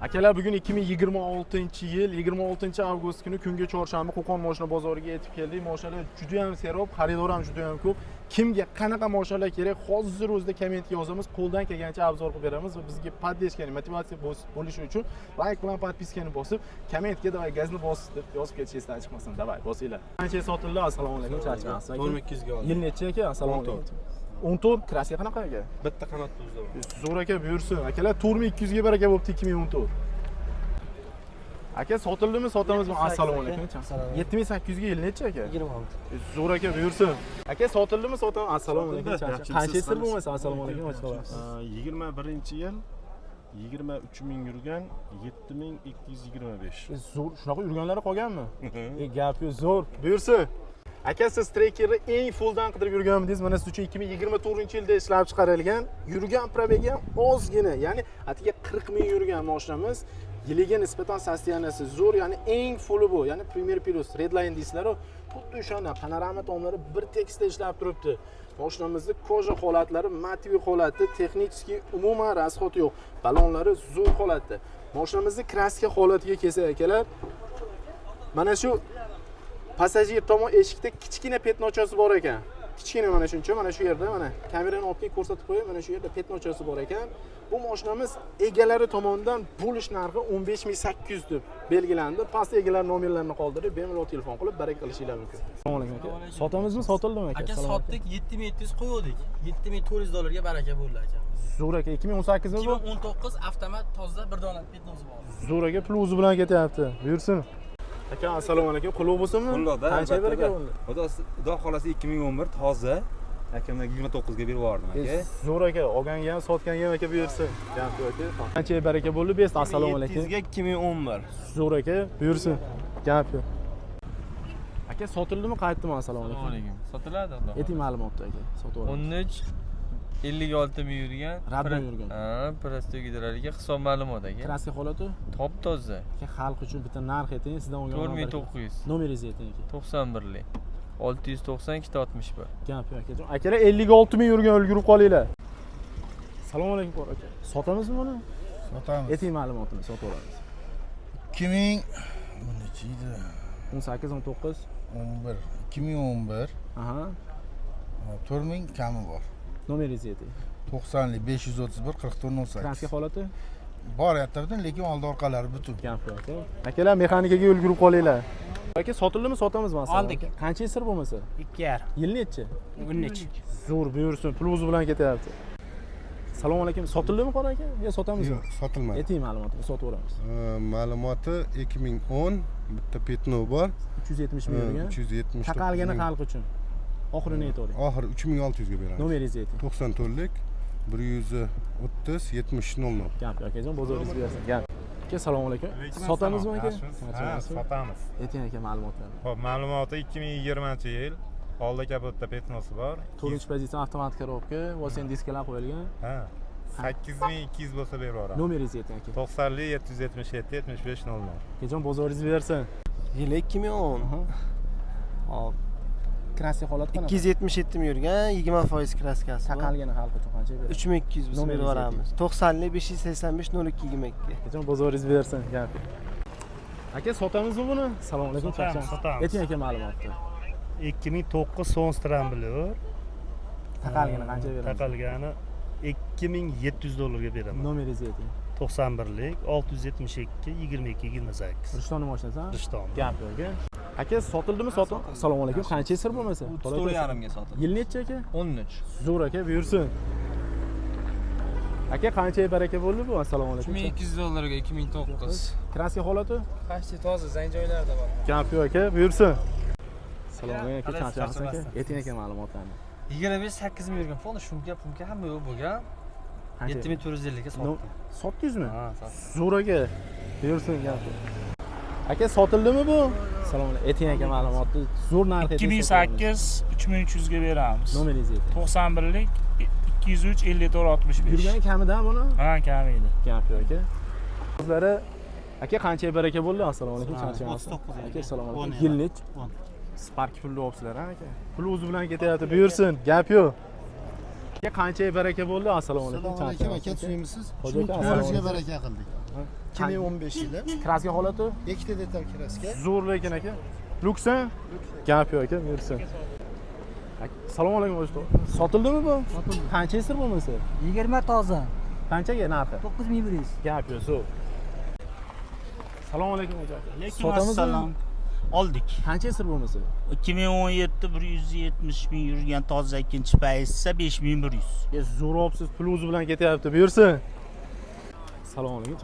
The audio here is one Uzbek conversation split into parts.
Akalar bugun 2026-yil 26-avgust kuni kungi chorshanba Qo'qon mashina bozoriga yetib keldik. Mashinalar juda ham serob, xaridor ham juda ham ko'p. Kimga qanaqa mashinalar kerak? Hozir o'zida kommentga yozamiz, qo'ldan kelgancha obzor qilib beramiz va bizga podдержкani, motivatsiya bo'lishi uchun like bilan podpiskani bosib, kommentga davay gazni bosib deb yozib ketishingizdan chiqmasin. Davay, bosinglar. Qancha sotildi? Assalomu alaykum, charchamaysiz aka. 4200 ga oldim. Yil necha aka? Assalomu alaykum. 14 kraska qanaqa aka? Bitta qanotda o'zida. Zo'r aka, buyursin. Akalar 4200 ga baraka bo'pti 2014. Aka sotildimi, sotamizmi? Assalomu alaykum. 7800 ga yil necha aka? 26. Zo'r aka, buyursin. Aka sotildimi, sotam? Assalomu alaykum. Qancha sir bo'lmasa, assalomu alaykum. 21-yil 23000 yurgan 7225. Zo'r, shunaqa yurganlari qolganmi? Gap yo'q, zo'r. Buyursin. Aka siz Trekkerni eng fulldan qidirib yurganmidingiz? Mana siz uchun 2024-yilda ishlab chiqarilgan, yurgan probegi ham ozgina, ya'ni atiga 40 ming yurgan mashinamiz. Yiliga nisbatan sostenasi zo'r, ya'ni eng fulli bu, ya'ni Premier Plus, Redline deysilar-ku, xuddi o'shanda panorama tomlari bir tekisda ishlab turibdi. Mashinamizning koja holatlari matviy holati, texnический umuman rasxoti yo'q. Balonlari zo'r holatda. Mashinamizning kraska holatiga kelsak akalar, mana shu passajir tomon eshikda kichkina petnochasi bor ekan. Kichkina mana shuncha, mana shu yerda mana kamerani ortga ko'rsatib qo'yay, mana shu yerda petnochasi bor ekan. Bu mashinamiz egalari tomonidan bo'lish narxi 15800 deb belgilandi. Past egalar nomerlarini qoldirib, bemalol telefon qilib baraka qilishingiz mumkin. Assalomu alaykum aka. Sotamizmi, sotildimi aka? Aka sotdik, 7700 qo'ydik. 7400 dollarga baraka bo'ldi aka. Zo'r aka, 2018 mi bu? 2019 avtomat toza bir dona petnosi bor. Zo'r aka, plusi bilan ketyapti. Buyursin. Aka assalomu alaykum. Qutlug' bo'lsinmi? Qutlug'da. Qancha baraka bo'ldi? Xudo xolasi 2011 toza. Akamdan 29 ga berib yubordim aka. Zo'r aka, olganga ham sotganga ham aka buyursin. Gap yo'q aka. Qancha baraka bo'ldi? Best assalomu alaykum. 700 ga 2011. Zo'r aka, buyursin. Gap yo'q. Aka sotildimi, qaytdimi? Assalomu alaykum. Sotiladi xudo. Ayting ma'lumotni aka. Sotib olamiz. 13 56 ming yurgan. Raddan yurgan. Ha, prosto gidralga hisob ma'lumot aka. Kraska holati? Top toza. Aka xalq uchun bitta narx ayting, sizdan olgan. 4900. Nomeringizni ayting aka. 91 lik. 690 261. Gap yo'q aka. Akalar 56 ming yurgan ulgurib qolinglar. Assalomu alaykum aka. Sotamizmi buni? Sotamiz. Ayting ma'lumotini, sotib olamiz. 2000 bu necha edi? 18, 19, 11, 2011. Aha. 4000 kami bor. Nomeringizni ayting. 90lik 531 44 Kraska 18. holati? Bor yerda, lekin oldi orqalari butun. Gap yo'q aka. Akalar mexanikaga ulgurib qolinglar. Aka sotildimi, sotamizmi aslida? Oldik. Qancha sir bo'lmasa? 2.5. Yil nechi? 13. Zo'r, buyursin. Plusi bilan ketyapti. Assalomu alaykum. Sotildimi qora aka? Yo sotamizmi? Yo'q, sotilmadi. Ayting ma'lumotini, sotib olamiz. Ma'lumoti 2010 bitta petno bor. 370 ming yurgan. 370. Taqalgani xalq uchun. Oxirini aytavering. Oxiri 3600 ga beramiz. Nomeringizni ayting. 94lik 130 70 00. Gap yo'q akajon, bozoringiz bersin. Gap. Aka assalomu alaykum. Sotamizmi aka? Ha, sotamiz. Ayting aka ma'lumotlarni. Xo'p, ma'lumoti 2020-yil. Oldi kapotda petnosi bor. 4-pozitsiya avtomat korobka, vosen diskalar qo'yilgan. Ha. 8200 bo'lsa berib yuboraman. Nomeringizni ayting aka. 90 777 75 00. Akajon bozoringiz bersin. Yili 2010. Hop. Kraska holati qanaqa? 277 ming yurgan, 20% kraskasi. Taqalgani xalq uchun qancha beradi? 3200 biz berib yuboramiz. 90lik 585 02 22. Akajon bozoringiz bersin. Gap. Aka sotamizmi buni? Assalomu alaykum. Sotamiz. Ayting aka ma'lumotni. 2009 son Strambler. Taqalgani qancha beradi? Taqalgani 2700 dollarga beraman. Nomeringizni ayting. 91lik 672 22 28. Rishtonni mashinasi? Rishton. Gap yo'q aka. Aka sotildimi, sotim? Assalomu alaykum. Qancha sir bo'lmasa? 34,5 ga sotildi. Yil necha aka? 13. Zo'r aka, buyursin. Aka qancha baraka bo'ldi bu? Assalomu alaykum. 3200 dollarga 2009. Kraska holati? Qancha toza, zang joylarda bor. Gap yo'q aka, buyursin. Assalomu alaykum, charchasiz aka. Ayting aka ma'lumotlarni. 28 ming yurgan. Fona shunga pulga hamma yo'q bo'lgan. 7450 ga sotdim. Sotdingizmi? Ha, sotdim. Zo'r aka. Buyursin gap. Aka sotildimi bu? Assalomu alaykum. Ayting aka ma'lumotni. Zo'r narx ayting. 2008 3300 ga beramiz. Nomeringizni ayting. 91lik 203 54 65. Yurgani kamida buni? Ha, kamida. Gap yo'q aka. O'zlari aka qancha baraka bo'ldi? Assalomu alaykum. Charchamaysiz. Aka assalomu alaykum. Yil nechi? 10. Spark pulli olibsizlar aka. Pul o'zi bilan ketyapti. Buyursin. Gap yo'q. Aka qancha baraka bo'ldi? Assalomu alaykum. Assalomu alaykum aka, tushunmisiz? Hoji aka, 3400 ga baraka qildik. 2015 yili. Kraska holati? Ikkita detal kraska. Zo'r lekin aka. Luxa? Gap yo'q aka, buyursin. Assalomu alaykum do'stlar. Sotildimi bu? Sotildi. Qancha esir bo'lmasa? 20 toza. Qanchaga narxi? 9100. Gap yo'q, zo'r. Assalomu alaykum aka. Lekin Sotamizmi? assalom. Oldik. Qancha esir bo'lmasa? 2017 170 ming yurgan toza ikkinchi paytsa 5100. Zo'r olibsiz, pul o'zi bilan ketyapti. Buyursin. Assalomu alaykum.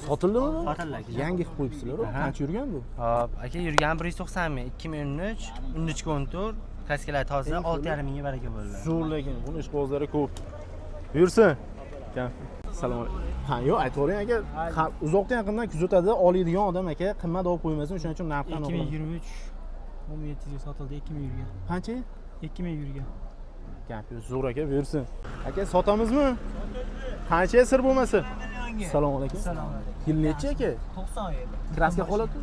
Sotildimi bu? Sotildi. Yangi qilib qo'yibsizlar-ku. Qancha yurgan bu? Hop, aka yurgan 190 ming, 2013, 13 kaskalar toza 6,5 mingga baraka bo'ldi. Zo'r lekin buni ishqibozlari ko'p. Buyursin. Gap. Assalomu alaykum. Ha, yo'q, aytavering aka. Uzoqdan yaqindan kuzatadi, oladigan odam aka qimmat olib qo'ymasin, o'shaning uchun narxdan 2023 1700 ga sotildi 2000 yurgan. Qancha? 2000 yurgan. Gap yo'q, zo'r aka, buyursin. Aka, sotamizmi? Qancha esir bo'lmasa? Assalomu alaykum. Salom alaykum. Yil necha aka? 90 yil. Kraska holati?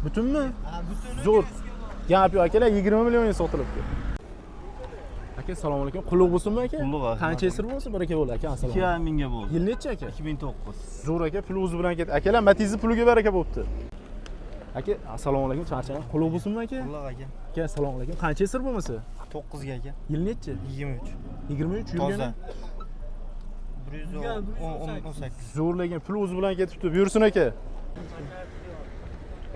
Butunmi? Ha, butun. Zo'r. Gap yo'q akalar, 20 millionga sotilibdi. Aka, assalomu alaykum. Qulluq bo'lsinmi aka? Qulluq, Qancha esir bo'lsa, baraka bo'ldi aka. Assalomu 2,5 mingga bo'ldi. Yil necha aka? 2009. Zo'r aka, pul o'zi bilan ket. Akalar, Matizning puliga baraka bo'pti. Aka, assalomu alaykum, charchagan. Qulluq bo'lsinmi aka? Qulluq aka. Aka, assalomu alaykum. Qancha esir bo'lmasa? 9 ga aka. Yil necha? 23. 23 yurgan. 118. Zo'r lekin pul o'zi bilan ketibdi. Buyursin aka.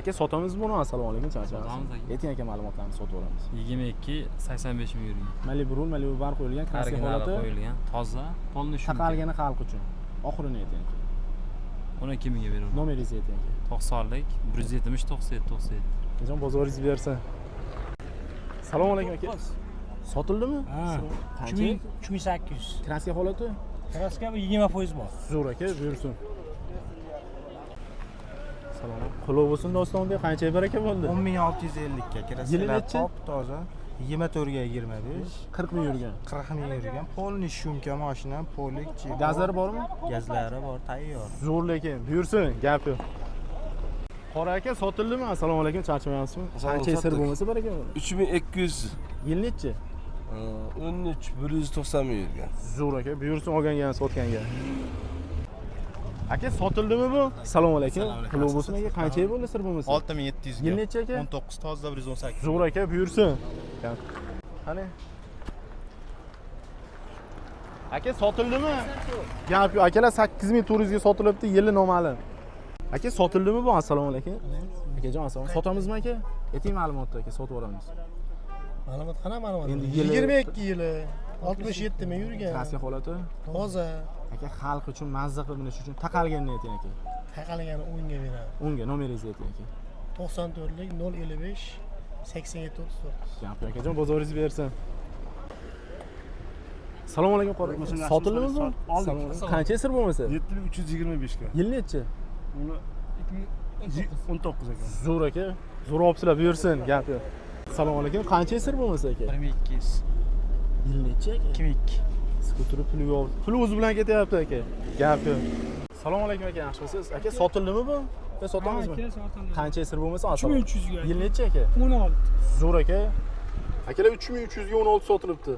Aka, sotamizmi buni? Assalomu alaykum, charchagan. Ayting aka, ma'lumotlarni sotib olamiz. 22 85 ming yurgan. Malibu rul, Malibu bar qo'yilgan, kraska holati. Qo'yilgan. Toza, polni shumka. Taqalgani xalq uchun. Oxirini ayting aka. 12 mingga beraman. Nomeringizni ayting aka. 90lik 170 97 97. Qachon bozoringiz bersin. Assalomu alaykum aka. Sotildimi? Ha. Qancha? 3800. Kraska holati? Kraska 20% bor. Zo'r aka, buyursin. Salom. Qutlug' bo'lsin do'stlar, qancha baraka bo'ldi? 10650 ga Yili kraskalar nechi? top toza. 24 ga 25, 40 ming yurgan. 40 ming yurgan. Polni shumka mashina, polik, Gazlari bormi? gazlari bor, tayyor. Zo'r lekin, buyursin, gap yo'q. Qora aka, sotildimi? Assalomu alaykum, charchamayapsizmi? Qancha esir bo'lmasa baraka bo'ldi. 3200 Yil nechi? 13 190 ming yurgan. Zo'r aka, buyursin, olganga, sotganga. Aka, sotildimi bu? Assalomu alaykum. Qutlug' bo'lsin aka, qancha bo'ldi sir bo'lmasa? 6700 Yil nechi aka? 19 toza 118. Zo'r aka, buyursin. Qani? Aka, sotildimi? Gap yo'q. Akalar 8400 ga sotilibdi, yili noma'lum. Aka, sotildimi bu? Assalomu alaykum. Akajon, assalomu. Sotamizmi aka? Ayting ma'lumotni aka, sotib olamiz. Ma'lumot qana ma'lumot? Endi yili 22 yili 67 ming yurgan. kraska holati. Toza. Aka, xalq uchun mazza qilib binish uchun taqalganini ayting aka. Taqalgani 10 ga beraman. Unga nomeringizni ayting aka. 94lik 055 87 34. Gap yo'q akajon, bozoringiz bersin. Assalomu alaykum qora. Sotildimi bu? Assalomu alaykum. Qancha esir bo'lmasa? 7325 ga. Yil nechi? Uni 19 ekan. Zo'r aka. Zo'r olibsizlar, buyursin, gap yo'q. Assalomu alaykum. Qancha esir bo'lmasa aka? 2200. Yil nechi aka? 2002. Skuterni puli yo'q. Puli o'zi bilan ketyapti aka. Gap yo'q. Assalomu alaykum aka, yaxshimisiz? Aka, sotildimi bu? Yo, sotamizmi? Qancha esir bo'lmasa, assalomu. 3300 ga. Yil nechi aka? 16. Zo'r aka. Akalar 3300 ga 16 sotilibdi.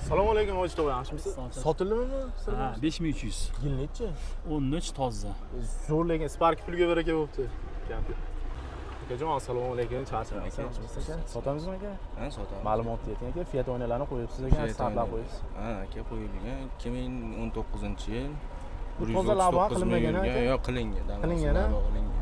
Assalomu alaykum, Ojito'y, yaxshimisiz? Sotildimi bu? Ha, 5300. Yil nechi? 13 toza. Zo'r lekin Spark pulga baraka bo'pti. Gap yo'q. Akajon, assalomu alaykum, charchamaysiz, yaxshimisiz aka? Sotamizmi aka? Ha, sotamiz. Ma'lumotni ayting aka, Fiat o'yinlarini qo'yibsiz ekan, startlar qo'yibsiz. Ha, aka qo'yilgan 2019-yil. Toza labo qilinmagan aka? Yo'q, qilingan. Qilingan, a? Qilingan.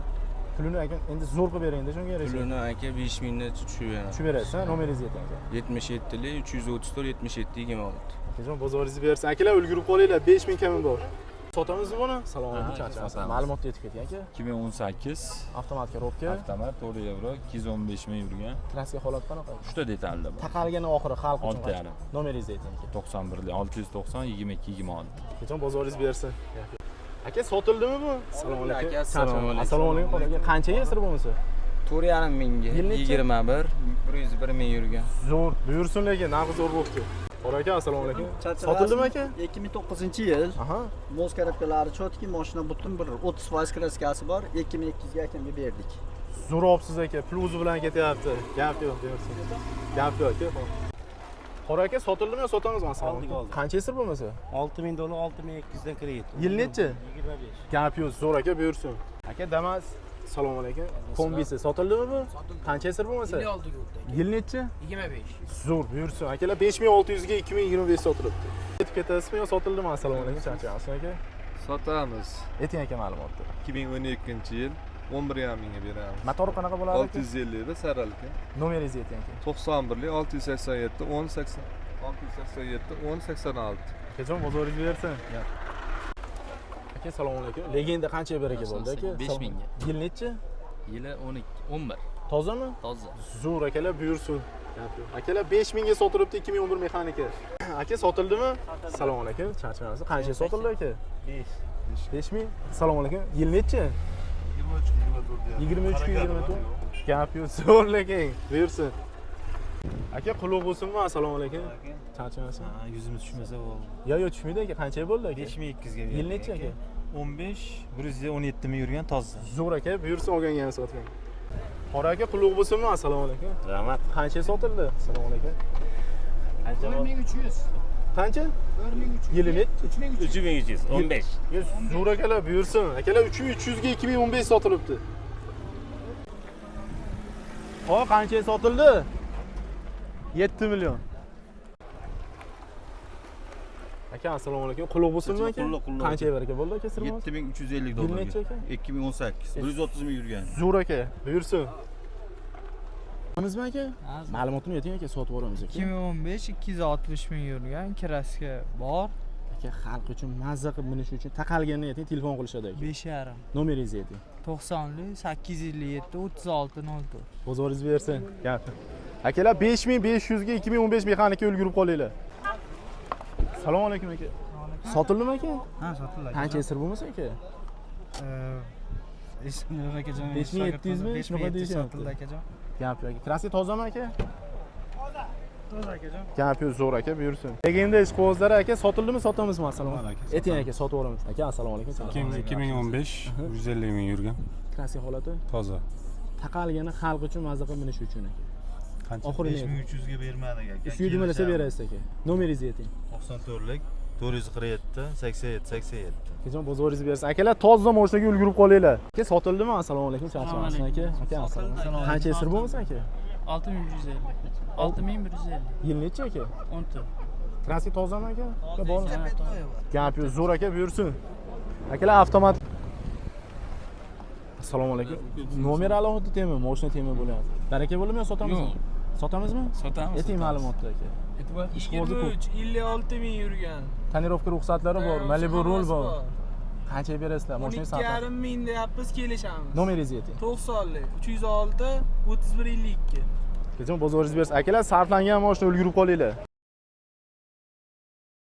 Pulini aka endi zo'r qilib bering-da, shunga yarasha. Pulini aka 5000 dan tushib beraman. Tushib berasiz, ha? Nomeringizni ayting aka. 77lik 334 77 26. Akajon, bozoringizni bersin. Akalar ulgurib qolinglar, 5000 kami bor. Sotamizmi buni? Assalomu alaykum, charchamaysiz. Ma'lumotni aytib keting aka. 2018 Avtomat korobka, avtomat 4 yevro 215 ming yurgan. kraska holati qanaqa? Uchta detalda bor. Taqalgani oxiri xalq uchun. 6,5. Nomeringizni ayting aka. 91 690 22 26. Akajon, bozoringiz bersin. Aka, sotildimi bu? Assalomu alaykum. Aka, assalomu alaykum. Assalomu alaykum aka. Qancha esir bo'lmasa? 4,5 mingga Yil nechi? 21 101 ming yurgan. Zo'r, buyursin lekin, narxi zo'r bo'libdi. Qora aka, assalomu alaykum. Sotildimi aka? 2009-yil. Aha. Moz karabkalari chotki, mashina butun bir 30% kraskasi bor. 2200 ga akamga berdik. Zo'r olibsiz aka, pul o'zi bilan ketyapti. Gap yo'q, buyursin. Gap yo'q aka. Qora aka sotildimi yo sotamizmi masalan? Oldik, oldik. Qancha yasir bo'lmasa? 6000 dollar 6200 dan kredit. Yil nechi? 25. Gap yo'q, zo'r aka buyursin. Aka Damas, assalomu alaykum. Kombisi sotildimi bu? Qancha yasir bo'lmasa? 56 ga o'tdi. Yil nechi? 25. Zo'r buyursin. Akalar 5600 ga 2025 sotilibdi. Ketib ketasizmi yo sotildimi? Assalomu alaykum, charchayapsiz aka? Sotamiz. Ayting aka ma'lumotni. 2012-yil 11,5 mingga beramiz. Motori qanaqa bo'ladi aka? 650 da saralka. Nomeringizni ayting aka. 91 687 10 80 687 10 86. Akajon bozoringiz bersin. Aka assalomu alaykum. Legenda qancha beraka bo'ldi aka? 5000 ga. Yil nechi? Yili 12, 11. Tozami? Toza. Zo'r akalar buyursin. Akalar 5000 ga sotilibdi 2011 mexanika. Aka sotildimi? Assalomu alaykum. Charchamaysiz. Qancha sotildi aka? 5000. Assalomu alaykum. Yil nechi? 23 24. Gap yo'q, zo'r lekin. Buyursin. Aka quloq bo'lsinmi? Assalomu alaykum. Charchamaysiz. Yuzimiz tushmasa bo'ldi. Yo'q, tushmaydi aka. Qancha bo'ldi aka? 5200 ga Yil nechi aka? 15, 117 ming yurgan toza. Zo'r aka, buyursin olganga sotgan. Qora aka quloq bo'lsinmi? Assalomu alaykum. Rahmat. Qancha sotildi? Assalomu alaykum. 1300. Qancha? 1300. Yili nechi? 3300, 15. Zo'r akalar buyursin. Akalar 3300 ga 2015 sotilibdi. Xo'p, qanchaga sotildi? 7 million. Aka assalomu alaykum. Quloq bo'lsinmi aka? Qanchaga baraka bo'ldi aka sirmoz? 7350 Yil nechi aka? 2018. 130 ming yurgan. Zo'r aka, buyursin. Amizmi aka? Ma'lumotni ayting aka, sotib olamiz aka. 2015 260 ming yurgan kraska bor. Aka xalq uchun mazza qilib minish uchun taqalganini ayting, telefon qilishadi aka. 5,5. Nomeringizni ayting. 90li 857 36 04. Bozoringiz bersin. Gap. Akalar 5500 ga 2015 mexanika ulgurib qolinglar. Assalomu alaykum aka. Sotildimi aka? Ha, sotildi. Qancha yasir bo'lmasa aka? Esimni akajon. 5700 mi? Shunaqa deyishyapti. Sotildi akajon. Gap yo'q aka. Kraska tozami aka? Toza akajon. Gap yo'q, zo'r aka, buyursin. Legenda ishqibozlari aka sotildimi, sotamizmi assalomu alaykum. Ayting aka, sotib olamiz. Aka assalomu alaykum. 2015 150 ming yurgan. Kraska holati Toza. taqalgani xalq uchun mazza qilib minish uchun aka. Qancha? Oxirgi 5300 ga bermadik aka. Shu yudimlasa berasiz aka. Nomeringizni ayting. 94lik 447 87 87. Akajon bozoringizni bersin. Akalar toza moshinaga ulgurib qolinglar. Aka sotildimi? Assalomu alaykum. Charchamaysiz aka. Aka assalomu alaykum. Qancha yasir bo'lmasa aka? 6150. 6150. Yil nechi aka? 14. Kraska tozami aka? Bormi? Gap yo'q, zo'r aka, buyursin. Akalar avtomat. Assalomu alaykum. Nomer alohida tema, mashina tema bo'lyapti. Baraka bo'ladimi yo sotamizmi? Sotamizmi? Sotamiz. Ayting ma'lumotni aka. 23 56 ming yurgan. Tonirovka ruxsatlari bor, Malibu rul bor. Qanchaga berasizlar? Mashina sotamiz. 12,5 ming deyapmiz, kelishamiz. Nomeringizni ayting. 90li 306 3152. Kecha bozoringiz bersin. Akalar sarflangan mashina ulgurib qolinglar.